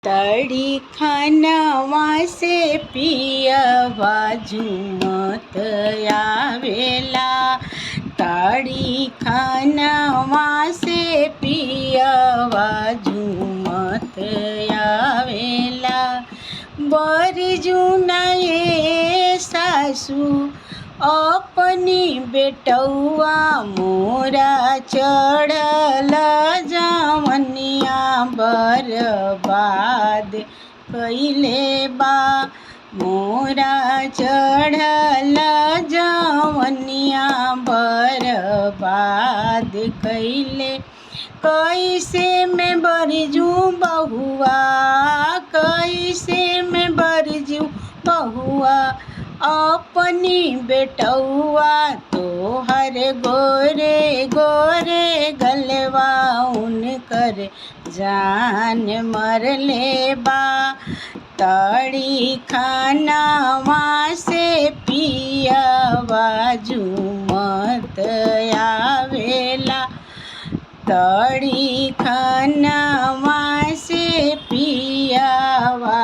तड़ी खानवा से पियवा झूमत आवेला। तड़ी खानवा से पियवा झूमत आवेला। बरजुना ये सासू अपनी बेटौआ मोरा चढ़ल जवनिया बर्बाद कइले बा। मोरा चढ़ल जवनिया बर्बाद कइले। कैसे मैं बरजू बहुआ, कैसे मैं बरजू बहुआ अपनी बेटौआ तोहर गोरे गोरे गलवा उनकर जान मरले बा। तड़ी खानवा से पियवा झूमत आवेला। तड़ी खानवा से पियवा